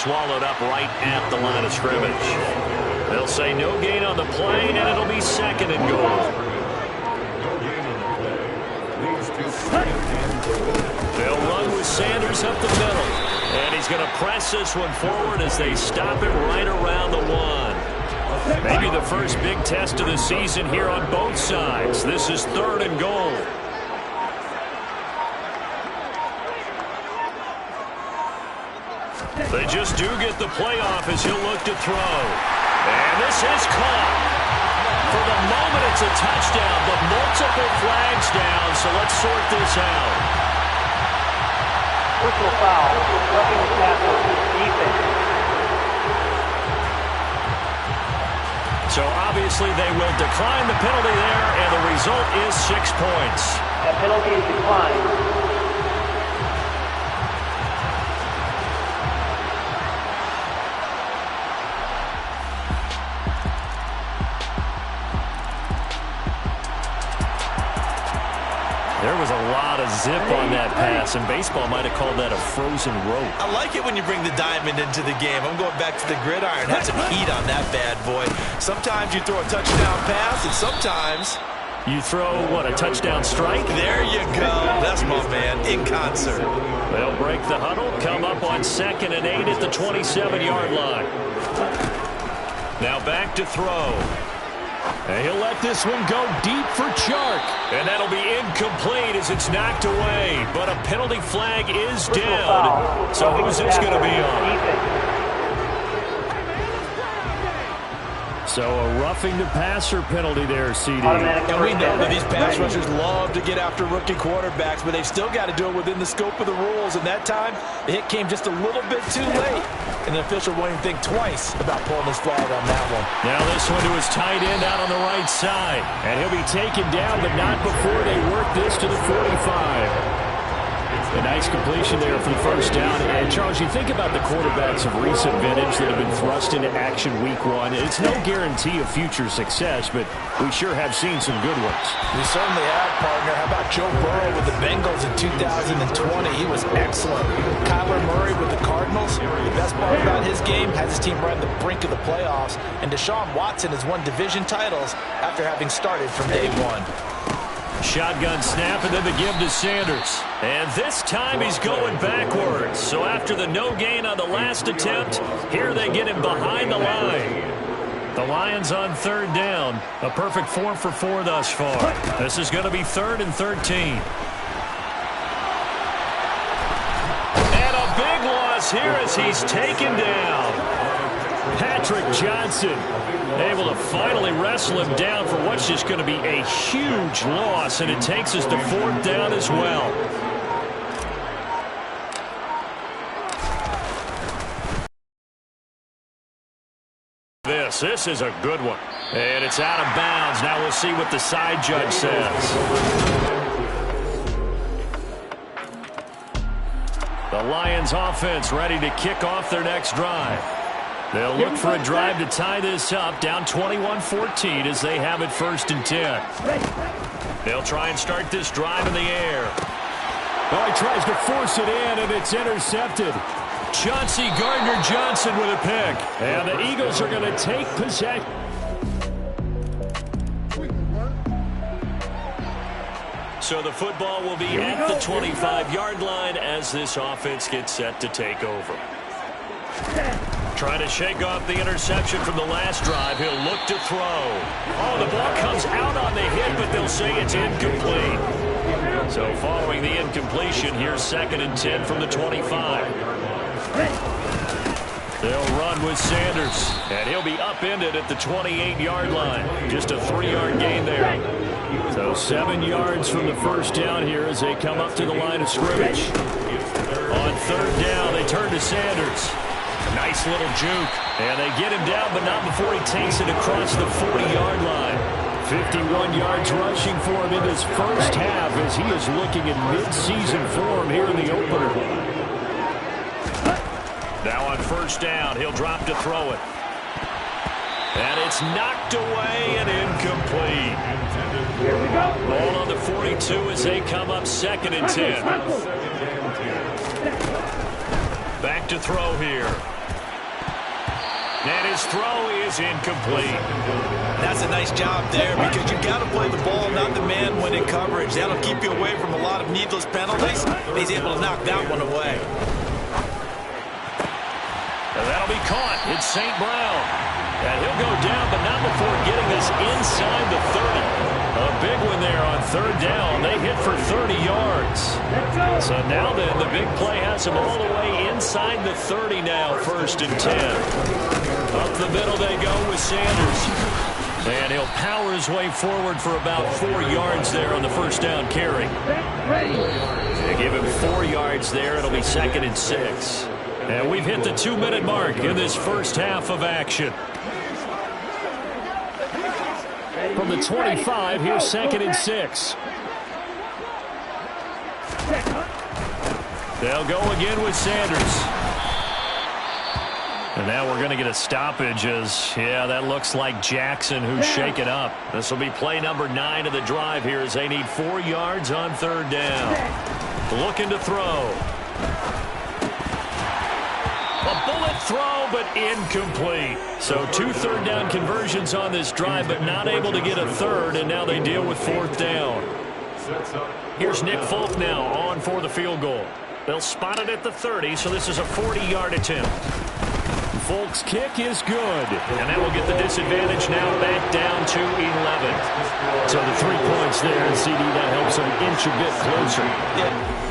swallowed up right at the line of scrimmage. They'll say no gain on the play, and it'll be 2nd and goal. They'll run with Sanders up the middle. And he's going to press this one forward as they stop it right around the 1. Maybe the first big test of the season here on both sides. This is 3rd and goal. They just do get the play off as he'll look to throw. And this is caught. For the moment, it's a touchdown, but multiple flags down, so let's sort this out. Personal foul, roughing the passer, defense. So obviously they will decline the penalty there, and the result is 6 points. That penalty is declined. There was a lot of zip on that pass, and baseball might have called that a frozen rope. I like it when you bring the diamond into the game. I'm going back to the gridiron. Had some heat on that bad boy. Sometimes you throw a touchdown pass, and sometimes you throw, what, a touchdown strike? There you go. That's my man, in concert. They'll break the huddle, come up on 2nd and 8 at the 27-yard line. Now back to throw. And he'll let this one go deep for Chark. And that'll be incomplete as it's knocked away. But a penalty flag is down. So who's this going to be on? So a roughing the passer penalty there, CD. And we know that these pass rushers love to get after rookie quarterbacks, but they've still got to do it within the scope of the rules. And that time, the hit came just a little bit too late. And the official won't even think twice about pulling his flag on that one. Now this one to his tight end out on the right side. And he'll be taken down, but not before they work this to the 45. A nice completion there for the first down. And, Charles, you think about the quarterbacks of recent vintage that have been thrust into action week 1. It's no guarantee of future success, but we sure have seen some good ones. We certainly have, partner. How about Joe Burrow with the Bengals in 2020? He was excellent. Kyler Murray with the Cardinals. The best part about his game has his team right on the brink of the playoffs. And Deshaun Watson has won division titles after having started from day 1. Shotgun snap and then the give to Sanders. And this time he's going backwards. So after the no gain on the last attempt, here they get him behind the line. The Lions on 3rd down. A perfect 4 for 4 thus far. This is going to be 3rd and 13. And a big loss here as he's taken down. Patrick Johnson able to finally wrestle him down for what's just going to be a huge loss, and it takes us to 4th down as well. This is a good one. And it's out of bounds. Now we'll see what the side judge says. The Lions offense ready to kick off their next drive. They'll look for a drive to tie this up, down 21-14 as they have it 1st and 10. They'll try and start this drive in the air. Oh, he tries to force it in, and it's intercepted. Chauncey Gardner-Johnson with a pick. And the Eagles are going to take possession. So the football will be at the 25-yard line as this offense gets set to take over. Trying to shake off the interception from the last drive. He'll look to throw. Oh, the ball comes out on the hit, but they'll say it's incomplete. So following the incompletion, here's 2nd and 10 from the 25. They'll run with Sanders, and he'll be upended at the 28-yard line. Just a 3-yard gain there. So 7 yards from the first down here as they come up to the line of scrimmage. On 3rd down, they turn to Sanders. Nice little juke. And they get him down, but not before he takes it across the 40-yard line. 51 yards rushing for him in his first half as he is looking in mid-season form here in the opener. Now on 1st down, he'll drop to throw it. And it's knocked away and incomplete. Ball on the 42 as they come up 2nd and 10. Back to throw here. And his throw is incomplete. That's a nice job there because you got to play the ball, not the man when in coverage. That'll keep you away from a lot of needless penalties. He's able to knock that one away. And that'll be caught. It's St. Brown. And he'll go down, but not before getting this inside the 30. A big one there on third down. They hit for 30 yards. So now then, the big play has them all the way inside the 30 now, 1st and 10. Up the middle they go with Sanders. And he'll power his way forward for about 4 yards there on the first down carry. They give him 4 yards there. It'll be 2nd and 6. And we've hit the 2-minute mark in this first half of action. From the 25, here's 2nd and 6. They'll go again with Sanders. And now we're going to get a stoppage as, yeah, that looks like Jackson who's shaken up. This will be play number 9 of the drive here as they need 4 yards on third down. Looking to throw. A bullet throw, but incomplete. So 2 third-down conversions on this drive, but not able to get a third, and now they deal with 4th down. Here's Nick Folk now on for the field goal. They'll spot it at the 30, so this is a 40-yard attempt. Folk's kick is good, and that will get the disadvantage now back down to 11. So the 3 points there, and CD, that helps them inch a bit closer. Yeah.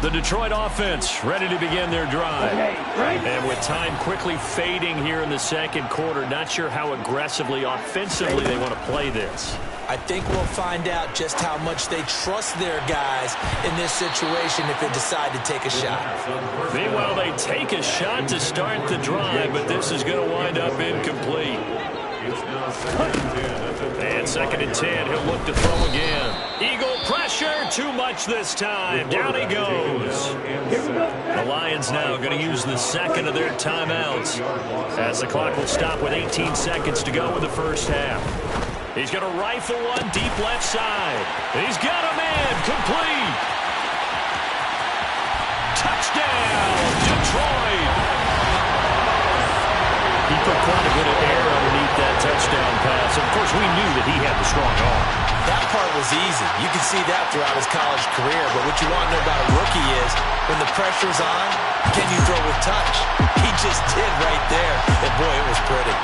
The Detroit offense ready to begin their drive. And with time quickly fading here in the second quarter, not sure how aggressively, offensively they want to play this. I think we'll find out just how much they trust their guys in this situation if they decide to take a shot. Meanwhile, they take a shot to start the drive, but this is going to wind up incomplete. And 2nd and 10, he'll look to throw again. Eagle pressure, too much this time. Down he goes. The Lions now going to use the 2nd of their timeouts as the clock will stop with 18 seconds to go in the first half. He's going to rifle one deep left side. He's got a man, complete. Touchdown, Detroit. He put quite a bit of air underneath that touchdown pass. Of course, we knew that he had the strong arm. That part was easy. You can see that throughout his college career. But what you want to know about a rookie is when the pressure's on, can you throw with touch? He just did right there. And, boy, it was pretty.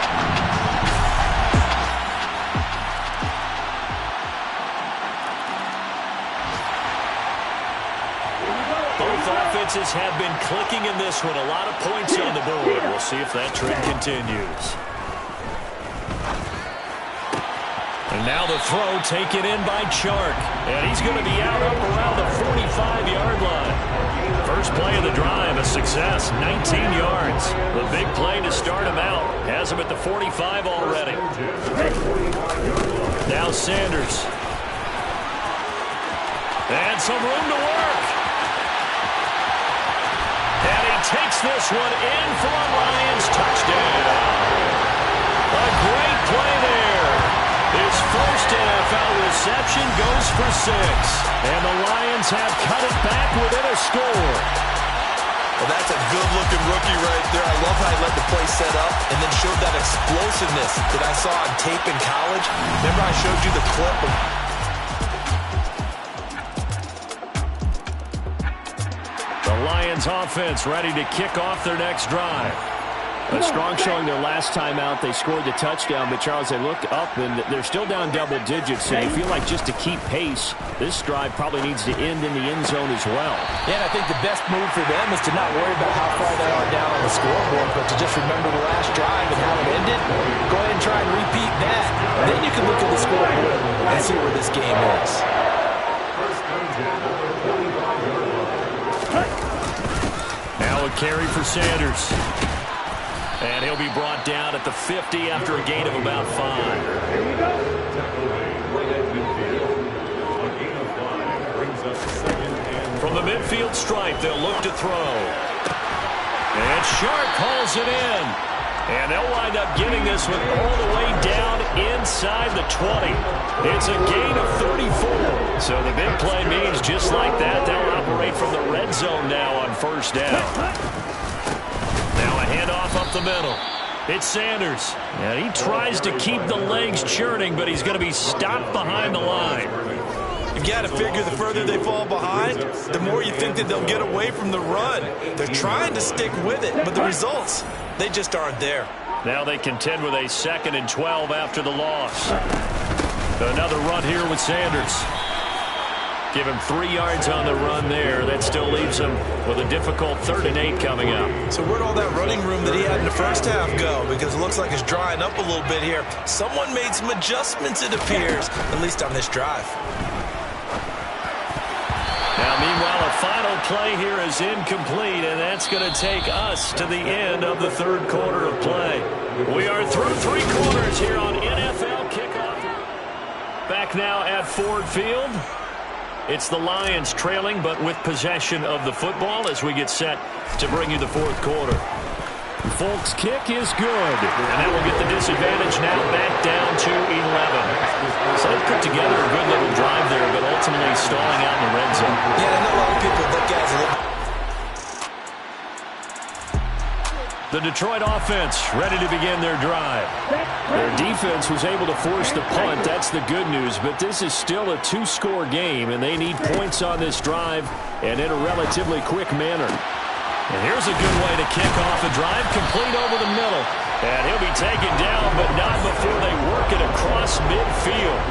Offenses have been clicking in this one. A lot of points on the board. We'll see if that trend continues. And now the throw taken in by Chark. And he's going to be out up around the 45-yard line. First play of the drive, a success, 19 yards. The big play to start him out. Has him at the 45 already. Now Sanders. And some room to work. And he takes this one in for a Lions touchdown. A great play there. His first NFL reception goes for 6. And the Lions have cut it back within a score. Well, that's a good-looking rookie right there. I love how he let the play set up and then showed that explosiveness that I saw on tape in college. Remember I showed you the clip of Lions offense ready to kick off their next drive. A strong showing their last time out. They scored the touchdown, but Charles, they look up and they're still down double digits, and you feel like just to keep pace, this drive probably needs to end in the end zone as well. Yeah, and I think the best move for them is to not worry about how far they are down on the scoreboard, but to just remember the last drive and how it ended. Go ahead and try and repeat that. Then you can look at the scoreboard and see where this game is. Now a carry for Sanders. And he'll be brought down at the 50 after a gain of about 5. From the midfield stripe, they'll look to throw. And Sharp hauls it in. And they'll wind up getting this one all the way down inside the 20. It's a gain of 34. So the big play means just like that, they'll operate from the red zone now on first down. off up the middle. It's Sanders. And he tries to keep the legs churning, but he's going to be stopped behind the line. You've got to figure the further they fall behind, the more you think that they'll get away from the run. They're trying to stick with it, but the results, they just aren't there. Now they contend with a 2nd and 12 after the loss. Another run here with Sanders. Give him 3 yards on the run there. That still leaves him with a difficult 3rd and 8 coming up. So where'd all that running room that he had in the first half go? Because it looks like it's drying up a little bit here. Someone made some adjustments, it appears, at least on this drive. Now, meanwhile, a final play here is incomplete, and that's going to take us to the end of the 3rd quarter of play. We are through 3 quarters here on NFL Kickoff. Back now at Ford Field. It's the Lions trailing, but with possession of the football as we get set to bring you the 4th quarter. Folk's kick is good, and that will get the disadvantage now back down to 11. So they put together a good little drive there, but ultimately stalling out in the red zone. Yeah, I know a lot of people look at it as a little... The Detroit offense ready to begin their drive. Their defense was able to force the punt. That's the good news, but this is still a 2-score game, and they need points on this drive and in a relatively quick manner. And here's a good way to kick off a drive, complete over the middle. And he'll be taken down, but not before they work it across midfield.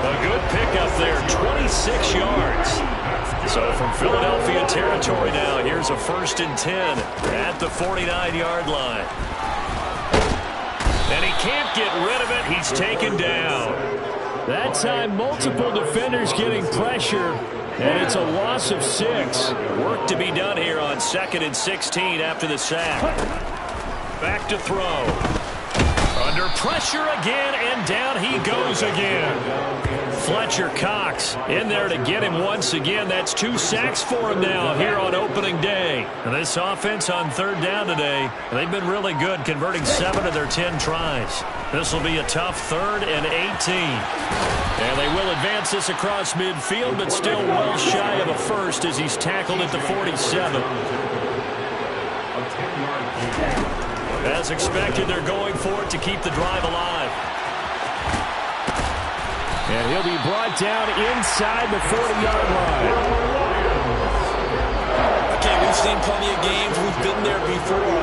A good pickup there, 26 yards. So from Philadelphia territory now, here's a 1st and 10 at the 49-yard line. And he can't get rid of it. He's taken down. That time, multiple defenders getting pressure. And it's a loss of 6. Work to be done here on 2nd and 16 after the sack. Back to throw. Under pressure again, and down he goes again. Fletcher Cox in there to get him once again. That's 2 sacks for him now here on opening day. And this offense on 3rd down today, they've been really good, converting 7 of their 10 tries. This will be a tough 3rd and 18. And they will advance this across midfield, but still well shy of a first as he's tackled at the 47. As expected, they're going for it to keep the drive alive. And he'll be brought down inside the 40-yard line. Okay, we've seen plenty of games. We've been there before.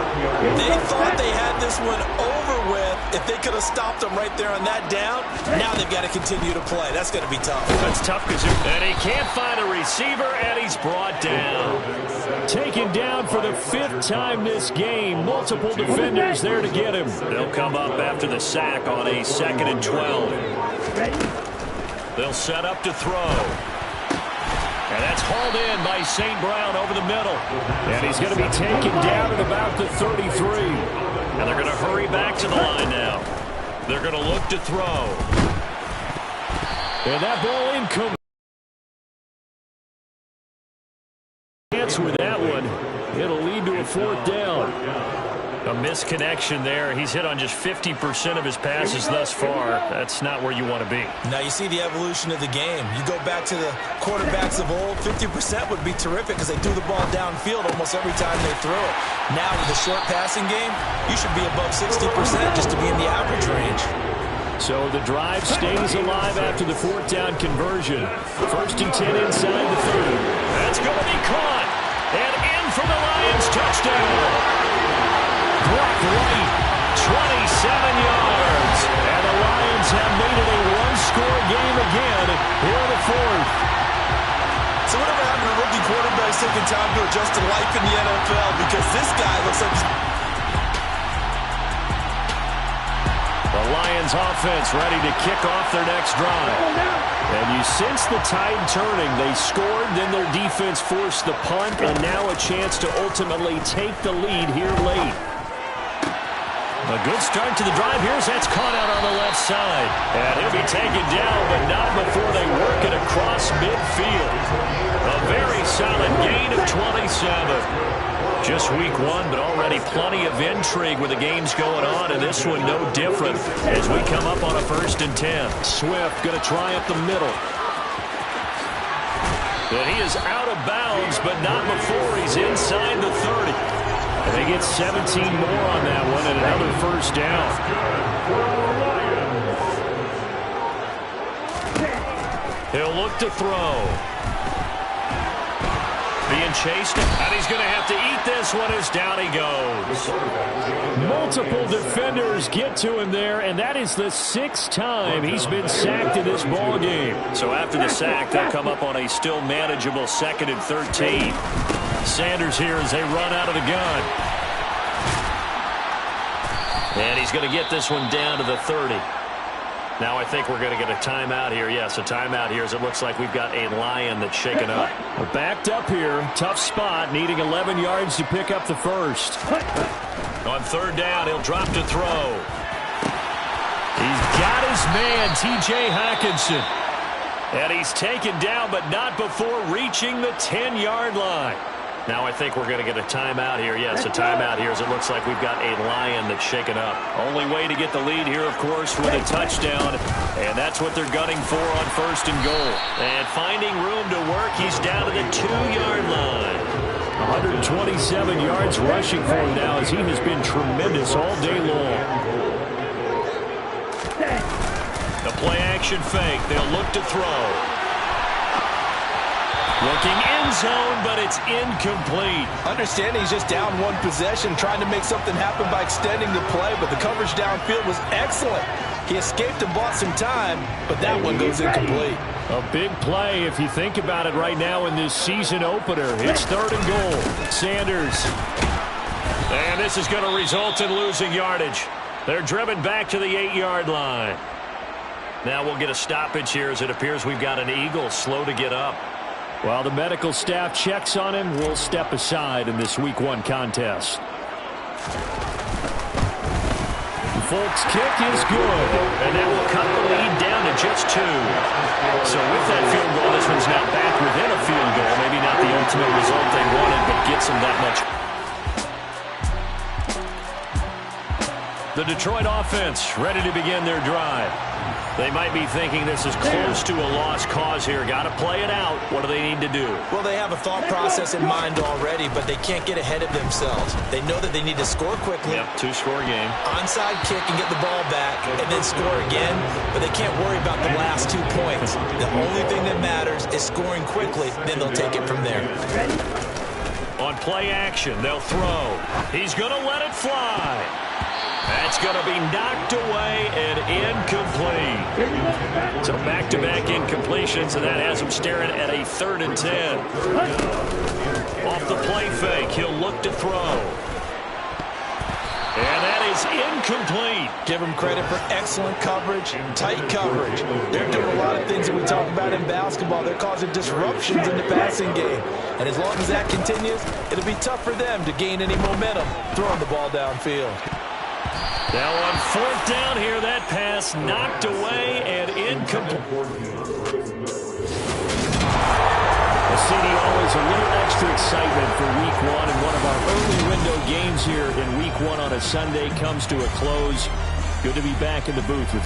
They thought they had this one over with. If they could have stopped them right there on that down, now they've got to continue to play. That's going to be tough. That's tough because and he can't find a receiver, and he's brought down. Taken down for the 5th time this game. Multiple defenders there to get him. They'll come up after the sack on a 2nd and 12. They'll set up to throw. And that's hauled in by St. Brown over the middle. And he's going to be taken down at about the 33. And they're going to hurry back to the line now. They're going to look to throw. And that ball incomplete. With that one, it'll lead to a 4th down. A misconnection there. He's hit on just 50% of his passes thus far. That's not where you want to be. Now you see the evolution of the game. You go back to the quarterbacks of old, 50% would be terrific because they threw the ball downfield almost every time they threw it. Now with the short passing game, you should be above 60% just to be in the average range. So the drive stays alive after the 4th down conversion. 1st and 10 inside the 30. That's going to be caught. And in for the Lions touchdown. Brock Wright, 27 yards. And the Lions have made it a 1-score game again here in the 4th. So whatever happened to rookie quarterbacks taking time to adjust to life in the NFL? Because this guy looks like he's... The Lions offense ready to kick off their next drive. And you sense the tide turning. They scored, then their defense forced the punt, and now a chance to ultimately take the lead here late. A good start to the drive. Here's that's caught out on the left side. And he'll be taken down, but not before they work it across midfield. A very solid gain of 27. Just week 1, but already plenty of intrigue with the games going on, and this one no different as we come up on a 1st and 10. Swift going to try up the middle. And he is out of bounds, but not before he's inside the 30. And they get 17 more on that one and another first down. He'll look to throw. Being chased, and he's going to have to eat this one as down he goes. Multiple defenders get to him there, and that is the 6th time he's been sacked in this ball game. So after the sack, they'll come up on a still manageable 2nd and 13. Sanders here as they run out of the gun. And he's going to get this one down to the 30. Now I think we're going to get a timeout here. Yes, a timeout here as it looks like we've got a Lion that's shaken up. Well, backed up here. Tough spot, needing 11 yards to pick up the first. On 3rd down, he'll drop to throw. He's got his man, T.J. Hockenson. And he's taken down, but not before reaching the 10-yard line. Now I think we're going to get a timeout here. Yes, a timeout here as it looks like we've got a Lion that's shaken up. Only way to get the lead here, of course, with a touchdown. And that's what they're gunning for on 1st and goal. And finding room to work, he's down to the 2-yard line. 127 yards rushing for him now as he has been tremendous all day long. The play-action fake. They'll look to throw. Looking end zone, but it's incomplete. Understand he's just down one possession, trying to make something happen by extending the play, but the coverage downfield was excellent. He escaped and bought some time, but that one goes incomplete. A big play if you think about it right now in this season opener. It's 3rd and goal. Sanders. And this is going to result in losing yardage. They're driven back to the 8-yard line. Now we'll get a stoppage here as it appears we've got an Eagle slow to get up. While the medical staff checks on him, we'll step aside in this Week 1 contest. Folks' kick is good. And that will cut the lead down to just 2. So with that field goal, this one's now back within a field goal. Maybe not the ultimate result they wanted, but gets them that much. The Detroit offense ready to begin their drive. They might be thinking this is close to a lost cause here. Got to play it out. What do they need to do? Well, they have a thought process in mind already, but they can't get ahead of themselves. They know that they need to score quickly. Yep, 2-score game. Onside kick and get the ball back and then score again, but they can't worry about the last 2 points. The only thing that matters is scoring quickly, then they'll take it from there. On play action, they'll throw. He's going to let it fly. That's going to be knocked away and incomplete. So back-to-back incompletions, and that has him staring at a 3rd and 10. Off the play fake, he'll look to throw. And that is incomplete. Give them credit for excellent coverage, tight coverage. They're doing a lot of things that we talk about in basketball. They're causing disruptions in the passing game. And as long as that continues, it'll be tough for them to gain any momentum throwing the ball downfield. Now on 4th down here, that pass knocked away and incomplete. CD, always a little extra excitement for Week 1, and one of our early window games here in Week 1 on a Sunday comes to a close. Good to be back in the booth with